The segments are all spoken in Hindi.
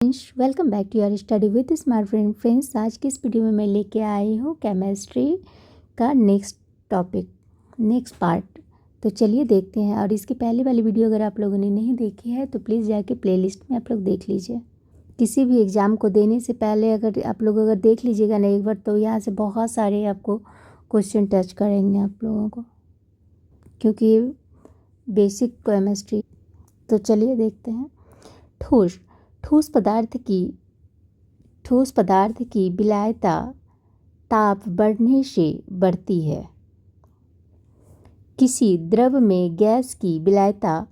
Welcome back to your study with smart friend. Friends, आज की इस वीडियो में मैं लेके आई हूँ केमिस्ट्री का नेक्स्ट टॉपिक, नेक्स्ट पार्ट। तो चलिए देखते हैं। और इसकी पहली वाली वीडियो अगर आप लोगों ने नहीं देखी है तो प्लीज़ जाके प्लेलिस्ट में आप लोग देख लीजिए। किसी भी एग्ज़ाम को देने से पहले अगर आप लोग देख लीजिएगा ना एक बार, तो यहाँ से बहुत सारे आपको क्वेश्चन टच करेंगे आप लोगों को, क्योंकि बेसिक केमिस्ट्री। तो चलिए देखते हैं। ठोस ठोस पदार्थ की विलायता ताप बढ़ने से बढ़ती है। किसी द्रव में गैस की विलायता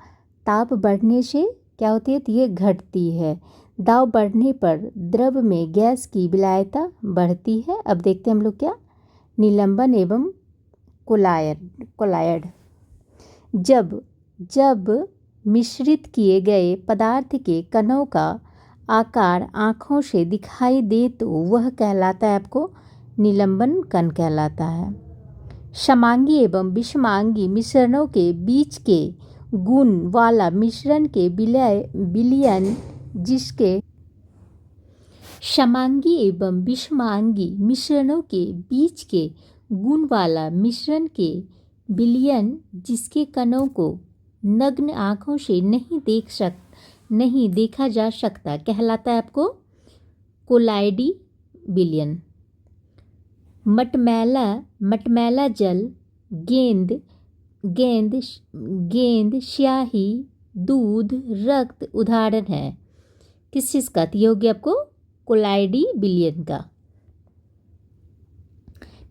ताप बढ़ने से क्या होती है? तो ये घटती है। दाब बढ़ने पर द्रव में गैस की विलायता बढ़ती है। अब देखते हैं हम लोग क्या, निलंबन एवं कोलायड। जब मिश्रित किए गए पदार्थ के कणों का आकार आँखों से दिखाई दे तो वह कहलाता है आपको निलंबन कण कहलाता है। समांगी एवं विषमांगी मिश्रणों के बीच के गुण वाला मिश्रण के विलयन जिसके समांगी एवं विषमांगी मिश्रणों के बीच के गुण वाला मिश्रण के विलयन जिसके कणों को नग्न आँखों से नहीं देखा जा सकता कहलाता है आपको कोलाइडी विलयन। मटमैला जल, गेंद, स्याही, दूध, रक्त उदाहरण है किस चीज़ का? तो ये हो गया आपको कोलाइडी विलयन का।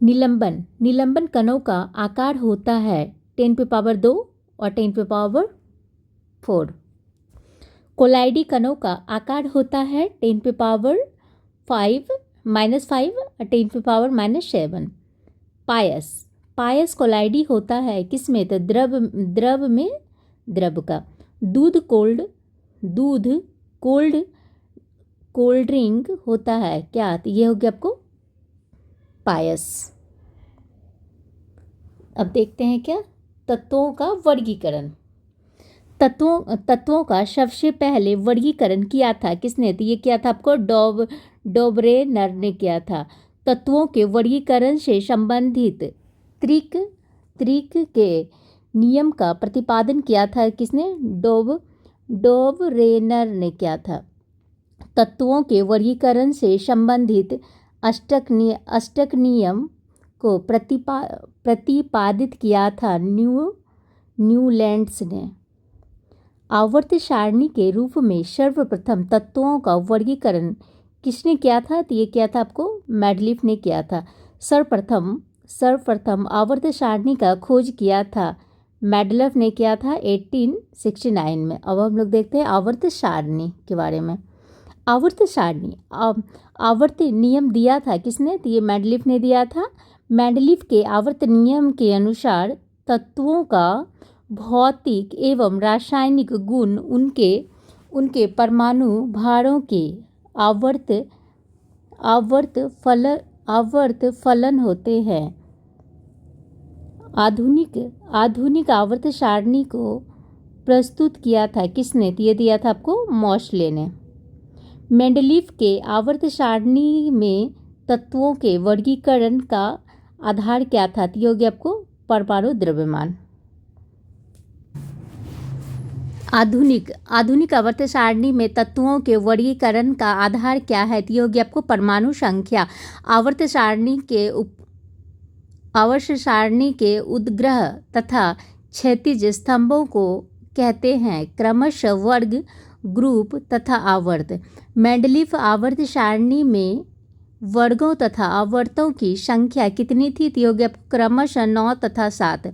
निलंबन कणों का आकार होता है 10⁻² और 10⁻⁴। कोलाइडी कणों का आकार होता है 10⁻⁵ -5 और 10⁻⁻7। पायस कोलाइडी होता है किसमें? तो द्रव में द्रव का। दूध कोल्ड ड्रिंक होता है क्या? तो ये हो गया आपको पायस। अब देखते हैं क्या, तत्वों का वर्गीकरण। तत्वों का सबसे पहले वर्गीकरण किया था किसने? तो ये किया था आपको डोबरेनर ने किया था। तत्वों के वर्गीकरण से संबंधित त्रिक के नियम का प्रतिपादन किया था किसने? डोबरेनर ने किया था। तत्वों के वर्गीकरण से संबंधित अष्टक नियम को प्रतिपादित किया था न्यूलैंड्स ने। आवर्त सारणी के रूप में सर्वप्रथम तत्वों का वर्गीकरण किसने किया था? तो ये किया था आपको मेंडलीफ ने किया था। सर्वप्रथम आवर्त सारणी का खोज किया था मेंडलीफ ने किया था 1869 में। अब हम लोग देखते हैं आवर्त सारणी के बारे में। आवर्त सारणी आवर्त नियम दिया था किसने? तो ये मेंडलीफ ने दिया था। मेंडलीफ के आवर्त नियम के अनुसार तत्वों का भौतिक एवं रासायनिक गुण उनके परमाणु भारों के आवर्त फलन होते हैं। आधुनिक आवर्त सारणी को प्रस्तुत किया था किसने? तो ये दिया था आपको मोशले ने। मेंडलीफ के आवर्त सारणी में तत्वों के वर्गीकरण का आधार क्या था? तो ये हो गया आपको परमाणु द्रव्यमान। आधुनिक आवर्त सारणी में तत्वों के वर्गीकरण का आधार क्या है? तो ये हो गया आपको परमाणु संख्या। आवर्त सारणी के उद्ग्रह तथा क्षैतिज स्तंभों को कहते हैं क्रमशः वर्ग, ग्रुप तथा आवर्त। मेंडलीफ आवर्त सारणी में वर्गों तथा आवर्तों की संख्या कितनी थी? तो हो गया क्रमशः 9 तथा 7।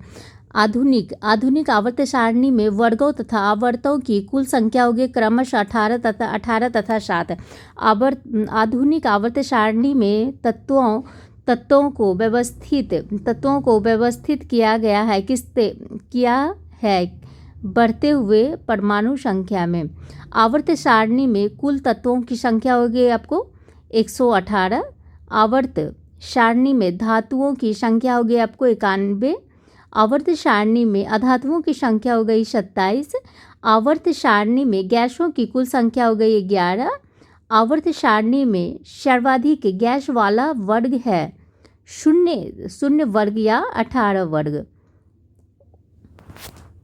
आधुनिक आवर्त सारणी में वर्गों तथा आवर्तों की कुल संख्या होगी क्रमशः 18 तथा 7। आधुनिक आवर्त सारणी में तत्वों को व्यवस्थित किया गया है बढ़ते हुए परमाणु संख्या में। आवर्त सारणी में कुल तत्वों की संख्या होगी आपको 118। आवर्त सारणी में धातुओं की संख्या होगी आपको 91। आवर्त सारणी में अधातुओं की संख्या हो गई 27। आवर्त सारणी में गैसों की कुल संख्या हो गई 11। आवर्त सारणी में सर्वाधिक गैस वाला वर्ग है? शून्य वर्ग या 18 वर्ग?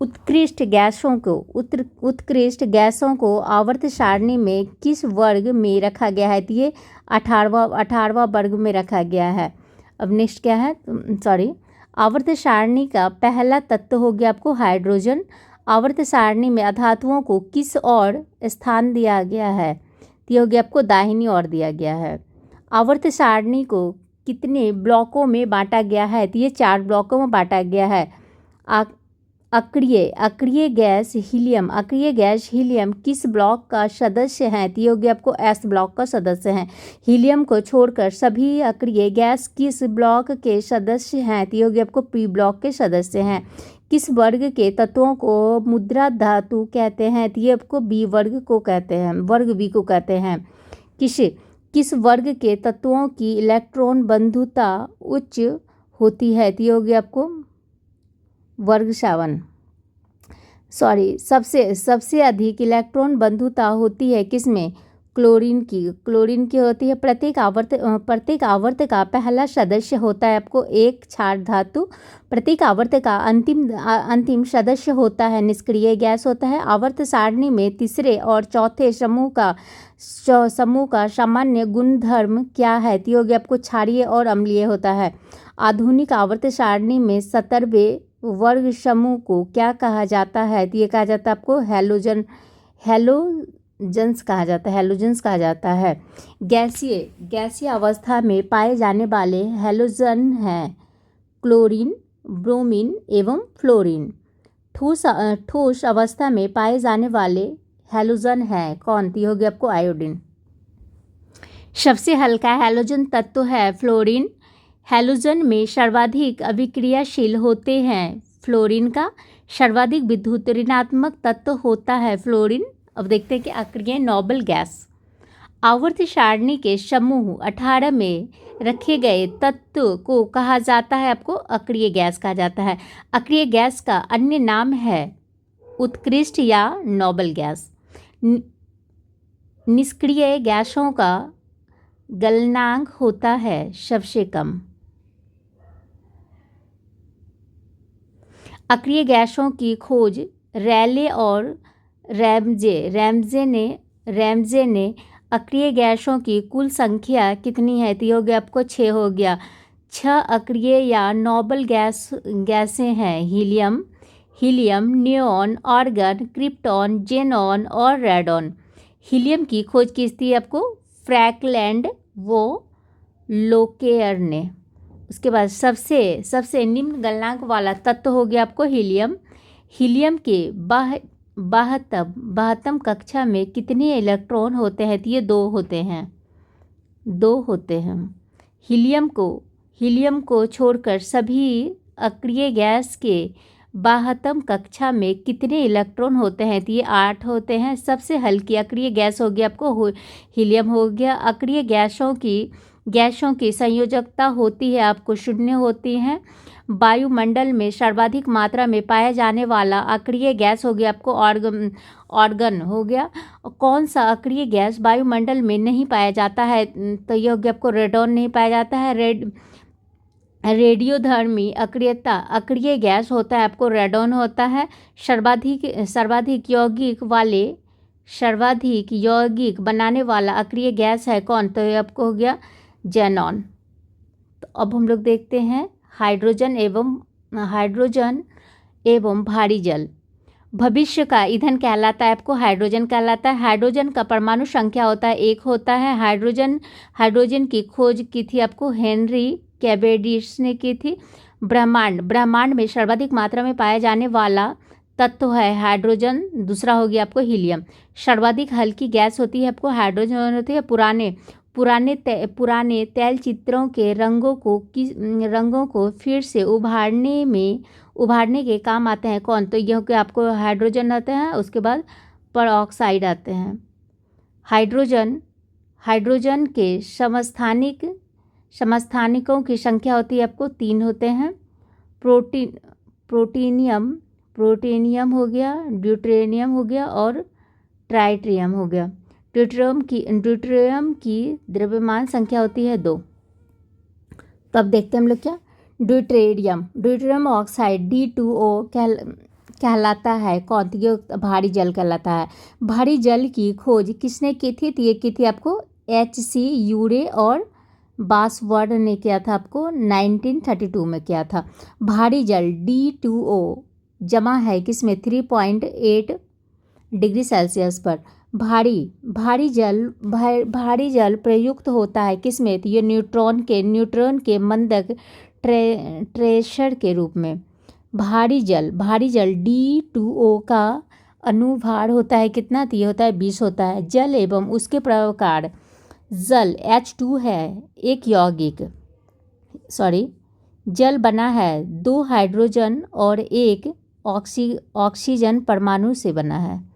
उत्कृष्ट गैसों को आवर्त सारणी में किस वर्ग में रखा गया है? तो ये 18वां वर्ग में रखा गया है। अब नेक्स्ट क्या है? आवर्त सारणी का पहला तत्व हो गया आपको हाइड्रोजन। आवर्त सारणी में अधातुओं को किस ओर स्थान दिया गया है? तो ये हो गया आपको दाहिनी ओर दिया गया है। आवर्त सारणी को कितने ब्लॉकों में बांटा गया है? तो ये 4 ब्लॉकों में बांटा गया है। अक्रिय गैस हीलियम किस ब्लॉक का सदस्य है? तो ये हो गया आपको एस ब्लॉक का सदस्य है। हीलियम को छोड़कर सभी अक्रिय गैस किस ब्लॉक के सदस्य हैं? तो ये हो गया आपको पी ब्लॉक के सदस्य हैं। किस वर्ग के तत्वों को मुद्रा धातु कहते हैं? तो ये आपको बी वर्ग को कहते हैं, वर्ग बी को कहते हैं। किस वर्ग के तत्वों की इलेक्ट्रॉन बंधुता उच्च होती है? तो ये हो गया आपको वर्ग 7। सबसे अधिक इलेक्ट्रॉन बंधुता होती है किसमें? क्लोरीन की होती है। प्रत्येक आवर्त का पहला सदस्य होता है आपको एक क्षार धातु। प्रत्येक आवर्त का अंतिम सदस्य होता है निष्क्रिय गैस होता है। आवर्त सारणी में तीसरे और चौथे समूह का सामान्य गुणधर्म क्या है? तो ये हो गया आपको क्षारीय और अम्लीय होता है। आधुनिक आवर्त सारणी में 17वें वर्ग समूह को क्या कहा जाता है? तो ये कहा जाता है आपको हैलोजन्स कहा जाता है। गैसीय अवस्था में पाए जाने वाले हैलोजन हैं क्लोरीन, ब्रोमीन एवं फ्लोरीन। ठोस अवस्था में पाए जाने वाले हैलोजन हैं कौन? तो ये हो गया आपको आयोडीन। सबसे हल्का हैलोजन तत्व है फ्लोरीन। हैलोजन में सर्वाधिक अभिक्रियाशील होते हैं फ्लोरीन का। सर्वाधिक विद्युत ऋणात्मक तत्व होता है फ्लोरीन। अब देखते हैं कि अक्रिय नोबल गैस। आवर्त सारणी के समूह 18 में रखे गए तत्व को कहा जाता है आपको अक्रिय गैस कहा जाता है। अक्रिय गैस का अन्य नाम है उत्कृष्ट या नोबल गैस। निष्क्रिय गैसों का गलनांक होता है सबसे कम। अक्रिय गैसों की खोज रैले और रैमजे ने अक्रिय गैसों की कुल संख्या कितनी है? तो ये हो गया आपको 6 हो गया। 6 अक्रिय या नोबल गैसें हैं helium, neon, argon, krypton, xenon और रेडॉन। हीलियम की खोज की थी आपको फ्रैंकलैंड वो लोकेयर ने। उसके बाद सबसे निम्न गलनांक वाला तत्व हो गया आपको हीलियम के बाह्यतम कक्षा में कितने इलेक्ट्रॉन होते हैं? तो ये 2 होते हैं। हीलियम को छोड़कर सभी अक्रिय गैस के बाह्यतम कक्षा में कितने इलेक्ट्रॉन होते हैं? तो ये 8 होते हैं। सबसे हल्की अक्रिय गैस हो गया आपको हीलियम हो गया। अक्रिय गैसों की संयोजकता होती है आपको 0 होती हैं। वायुमंडल में सर्वाधिक मात्रा में पाया जाने वाला अक्रिय गैस हो गया आपको ऑर्गन हो गया। कौन सा अक्रिय गैस वायुमंडल में नहीं पाया जाता है? तो ये हो गया आपको रेडॉन नहीं पाया जाता है। रेडियोधर्मी अक्रिय गैस होता है आपको रेडॉन होता है। सर्वाधिक यौगिक बनाने वाला अक्रिय गैस है कौन? तो ये आपको हो गया जेनॉन। तो अब हम लोग देखते हैं हाइड्रोजन एवं भारी जल। भविष्य का ईंधन कहलाता है आपको हाइड्रोजन कहलाता है। हाइड्रोजन का परमाणु संख्या होता है 1 होता है। हाइड्रोजन की खोज की थी आपको हेनरी कैवेंडिश ने की थी। ब्रह्मांड में सर्वाधिक मात्रा में पाया जाने वाला तत्व है हाइड्रोजन। दूसरा हो गया आपको हीलियम। सर्वाधिक हल्की गैस होती है आपको हाइड्रोजन होती है। पुराने तैल चित्रों के रंगों को फिर से उभारने के काम आते हैं कौन? तो यह कि आपको हाइड्रोजन आते हैं। उसके बाद परऑक्साइड आते हैं। हाइड्रोजन के समस्थानिकों की संख्या होती है आपको 3 होते हैं। प्रोटीनियम हो गया, ड्यूटेरियम हो गया और ट्राइटियम हो गया। ड्यूटेरियम की द्रव्यमान संख्या होती है 2। तो अब देखते हैं हम लोग क्या, ड्यूटेरियम ऑक्साइड D2O कहलाता है कौन, तो ये भारी जल कहलाता है। भारी जल की खोज किसने की थी, तो ये की थी आपको HC यूरे और बासवर्ड ने किया था, आपको 1932 में किया था। भारी जल D2O जमा है किसमें, 3.8 डिग्री सेल्सियस पर। भारी जल प्रयुक्त होता है किसमें, तो ये न्यूट्रॉन के मंदक ट्रेशर के रूप में। भारी जल D2O का अनुभार होता है कितना, तो ये होता है 20 होता है। जल एवं उसके प्रकार, जल H2 है एक यौगिक, जल बना है 2 हाइड्रोजन और 1 ऑक्सीजन परमाणु से बना है।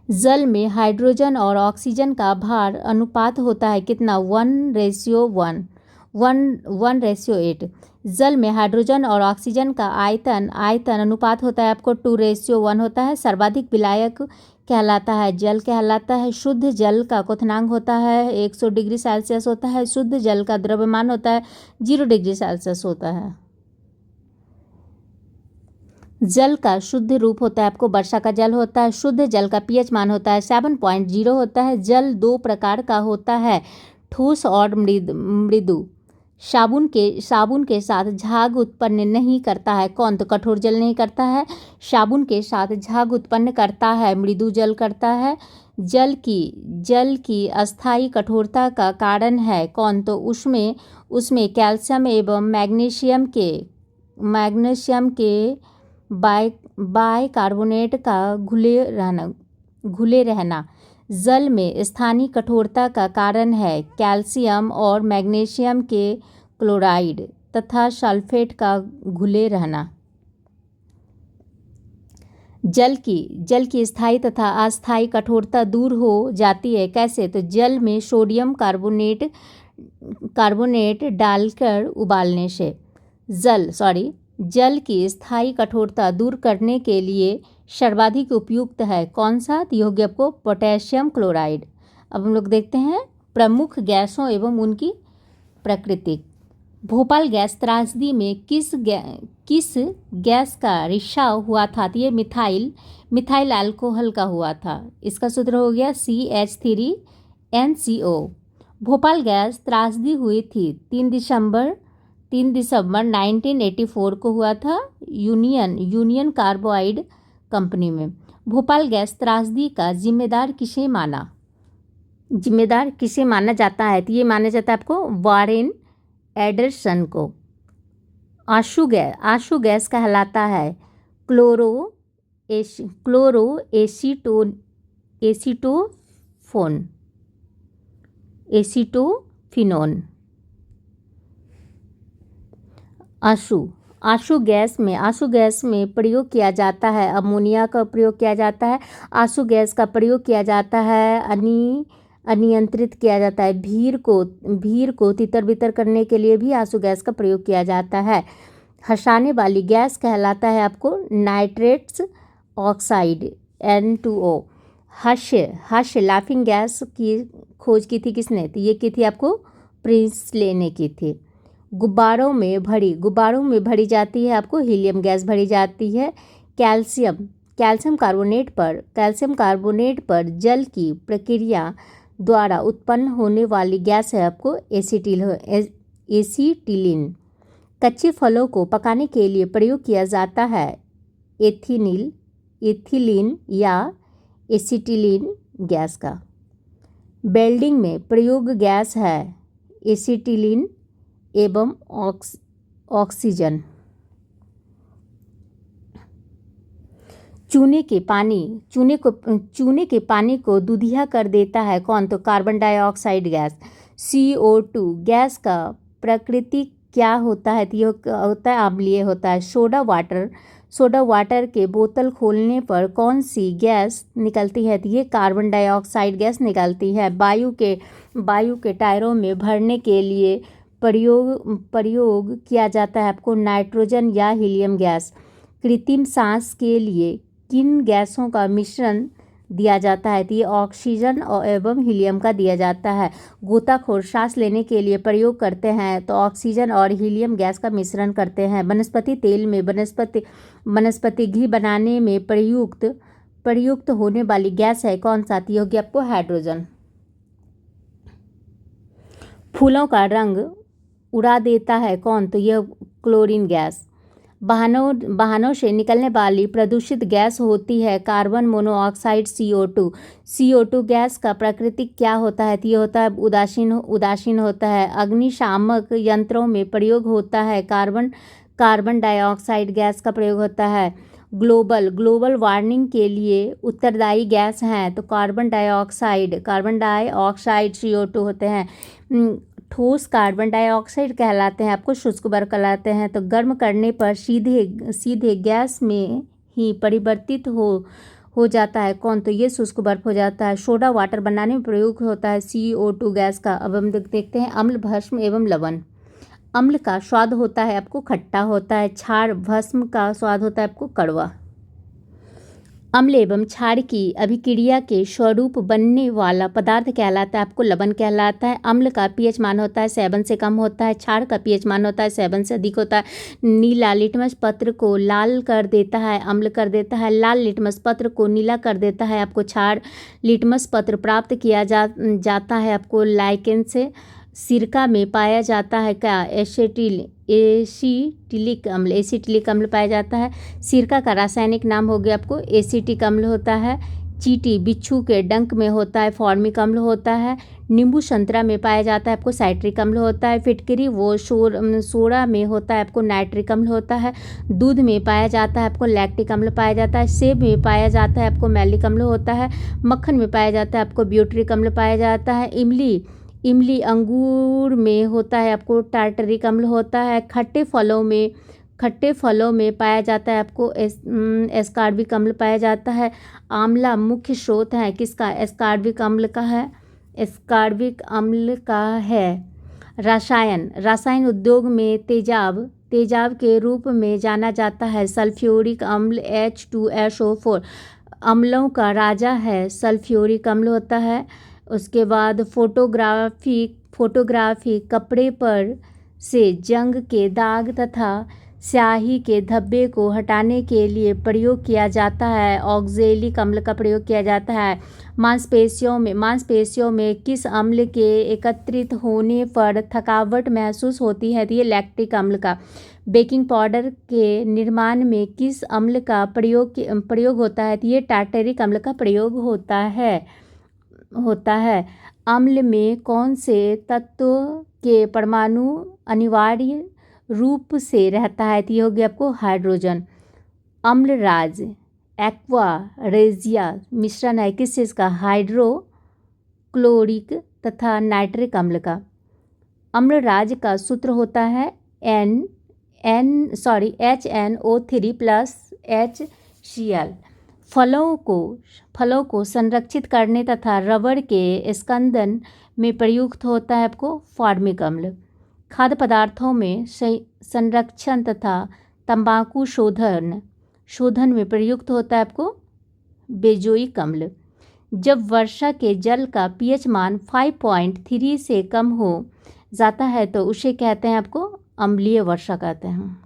जल में हाइड्रोजन और ऑक्सीजन का भार अनुपात होता है कितना, 1:8। जल में हाइड्रोजन और ऑक्सीजन का आयतन अनुपात होता है आपको 2:1 होता है। सर्वाधिक विलायक कहलाता है जल कहलाता है। शुद्ध जल का क्वथनांक होता है 100 डिग्री सेल्सियस होता है। शुद्ध जल का द्रव्यमान होता है 0 डिग्री सेल्सियस होता है। जल का शुद्ध रूप होता है आपको वर्षा का जल होता है। शुद्ध जल का pH मान होता है 7.0 होता है। जल 2 प्रकार का होता है, ठोस और मृदु। साबुन के साथ झाग उत्पन्न नहीं करता है कौन, तो कठोर जल नहीं करता है। साबुन के साथ झाग उत्पन्न करता है मृदु जल करता है। जल की अस्थायी कठोरता का कारण है कौन, तो उसमें कैल्शियम एवं मैग्नीशियम के बाइकार्बोनेट का घुले रहना। जल में स्थानीय कठोरता का कारण है कैल्शियम और मैग्नीशियम के क्लोराइड तथा सल्फेट का घुले रहना। जल की स्थायी तथा अस्थायी कठोरता दूर हो जाती है कैसे, तो जल में सोडियम कार्बोनेट डालकर उबालने से। जल की स्थायी कठोरता दूर करने के लिए सर्वाधिक उपयुक्त है कौन सा, तो होगी आपको पोटेशियम क्लोराइड। अब हम लोग देखते हैं प्रमुख गैसों एवं उनकी प्रकृति। भोपाल गैस त्रासदी में किस गैस का रिसाव हुआ था, तो ये मिथाइल अल्कोहल का हुआ था। इसका सूत्र हो गया CH3NCO। भोपाल गैस त्रासदी हुई थी 3 दिसंबर 1984 को हुआ था यूनियन कार्बाइड कंपनी में। भोपाल गैस त्रासदी का जिम्मेदार किसे माना जाता है, तो ये माना जाता है आपको वारेन एडरसन को। आशु गैस कहलाता है एसीटोफिनोन। आशु गैस में प्रयोग किया जाता है अमोनिया का प्रयोग किया जाता है। आशु गैस का प्रयोग किया जाता है अनियंत्रित किया जाता है। भीड़ को तितर बितर करने के लिए भी आशु गैस का प्रयोग किया जाता है। हंसाने वाली गैस कहलाता है आपको नाइट्रेट्स ऑक्साइड N2O। हास्य लाफिंग गैस की खोज की थी किसने, तो ये की थी आपको प्रिंसले ने की थी। गुब्बारों में भरी जाती है आपको हीलियम गैस भरी जाती है। कैल्शियम कार्बोनेट पर जल की प्रक्रिया द्वारा उत्पन्न होने वाली गैस है आपको एसीटिलीन। कच्चे फलों को पकाने के लिए प्रयोग किया जाता है एथिलीन या एसीटिलीन गैस का। वेल्डिंग में प्रयोग गैस है एसीटिलीन एवं ऑक्सीजन। चूने के पानी को दूधिया कर देता है कौन, तो carbon dioxide gas CO2 gas का प्रकृति क्या होता है, तो ये होता है अम्लीय होता है। सोडा वाटर के बोतल खोलने पर कौन सी गैस निकलती है, तो ये कार्बन डाइऑक्साइड गैस निकलती है। वायु के टायरों में भरने के लिए प्रयोग किया जाता है आपको नाइट्रोजन या हीलियम गैस। कृत्रिम सांस के लिए किन गैसों का मिश्रण दिया जाता है तो ये ऑक्सीजन और एवं हीलियम का दिया जाता है। गोताखोर सांस लेने के लिए प्रयोग करते हैं तो ऑक्सीजन और हीलियम गैस का मिश्रण करते हैं। वनस्पति तेल में वनस्पति घी बनाने में प्रयुक्त होने वाली गैस है कौन सा? तो ये होगी आपको हाइड्रोजन। फूलों का रंग उड़ा देता है कौन? तो यह क्लोरीन गैस। वाहनों से निकलने वाली प्रदूषित गैस होती है carbon monoxide CO2। CO2 gas का प्राकृतिक क्या होता है? तो ये होता है उदासीन होता है। अग्निशामक यंत्रों में प्रयोग होता है कार्बन डाइऑक्साइड गैस का प्रयोग होता है। ग्लोबल वार्मिंग के लिए उत्तरदायी गैस हैं तो कार्बन डाइऑक्साइड CO2 होते हैं। ठोस कार्बन डाइऑक्साइड कहलाते हैं, आपको शुष्क बर्फ कहलाते हैं। तो गर्म करने पर सीधे गैस में ही परिवर्तित हो जाता है कौन? तो ये शुष्क बर्फ हो जाता है। सोडा वाटर बनाने में प्रयोग होता है CO2 गैस का। अब हम देखते हैं अम्ल, भस्म एवं लवण। अम्ल का स्वाद होता है आपको खट्टा होता है। क्षार भस्म का स्वाद होता है आपको कड़वा। अम्ल एवं क्षार की अभिक्रिया के स्वरूप बनने वाला पदार्थ कहलाता है आपको लवण कहलाता है। अम्ल का pH मान होता है 7 से कम होता है। क्षार का pH मान होता है 7 से अधिक होता है। नीला लिटमस पत्र को लाल कर देता है, अम्ल कर देता है। लाल लिटमस पत्र को नीला कर देता है आपको क्षार। लिटमस पत्र प्राप्त किया जाता है आपको लाइकेन से। सिरका में पाया जाता है क्या? एसिटिलिक अम्ल पाया जाता है। सिरका का रासायनिक नाम हो गया आपको एसिटिक अम्ल होता है। चींटी बिच्छू के डंक में होता है फॉर्मिक अम्ल होता है। नींबू संतरा में पाया जाता है आपको साइट्रिक अम्ल होता है। फिटकरी वो सोडा में होता है आपको नाइट्रिक अम्ल होता है। दूध में पाया जाता है आपको लैक्टिक अम्ल पाया जाता है। सेब में पाया जाता है आपको मैलिक अम्ल होता है। मक्खन में पाया जाता है आपको ब्यूटरिक अम्ल पाया जाता है। इमली अंगूर में होता है आपको टार्टरिक अम्ल होता है। खट्टे फलों में पाया जाता है आपको एस्कार्बिक अम्ल पाया जाता है। आंवला मुख्य स्रोत है किसका? एस्कार्बिक अम्ल का है। रसायन उद्योग में तेजाब के रूप में जाना जाता है सल्फ्यूरिक अम्ल H2SO4 अम्लों का राजा है सल्फ्यूरिक अम्ल होता है। उसके बाद फोटोग्राफी कपड़े पर से जंग के दाग तथा स्याही के धब्बे को हटाने के लिए प्रयोग किया जाता है। ऑक्जेलिक अम्ल का प्रयोग किया जाता है। मांसपेशियों में किस अम्ल के एकत्रित होने पर थकावट महसूस होती है? तो ये लैक्टिक अम्ल का। बेकिंग पाउडर के निर्माण में किस अम्ल का प्रयोग होता है? तो ये टार्टरिक अम्ल का प्रयोग होता है। अम्ल में कौन से तत्व के परमाणु अनिवार्य रूप से रहता है? तो ये हो गया आपको हाइड्रोजन। अम्लराज एक्वा रेजिया मिश्रण है किस चीज़ का? हाइड्रोक्लोरिक तथा नाइट्रिक अम्ल का। अम्लराज का सूत्र होता है HNO3 + HCl। फलों को संरक्षित करने तथा रबड़ के स्कंदन में प्रयुक्त होता है आपको फॉर्मिक अम्ल। खाद्य पदार्थों में संरक्षण तथा तंबाकू शोधन में प्रयुक्त होता है आपको बेंजोइक अम्ल। जब वर्षा के जल का pH मान 5.3 से कम हो जाता है तो उसे कहते हैं आपको अम्लीय वर्षा कहते हैं।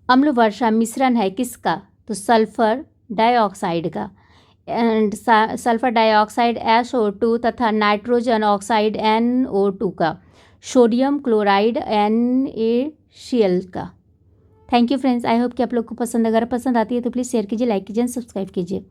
अम्ल वर्षा मिश्रण है किसका? तो सल्फर डाइऑक्साइड का। सल्फर डाइऑक्साइड SO2 तथा नाइट्रोजन ऑक्साइड NO2 का। सोडियम क्लोराइड NaCl का। Thank you friends, I hope कि आप लोग को पसंद, अगर पसंद आती है तो प्लीज़ शेयर कीजिए, लाइक कीजिए, सब्सक्राइब कीजिए।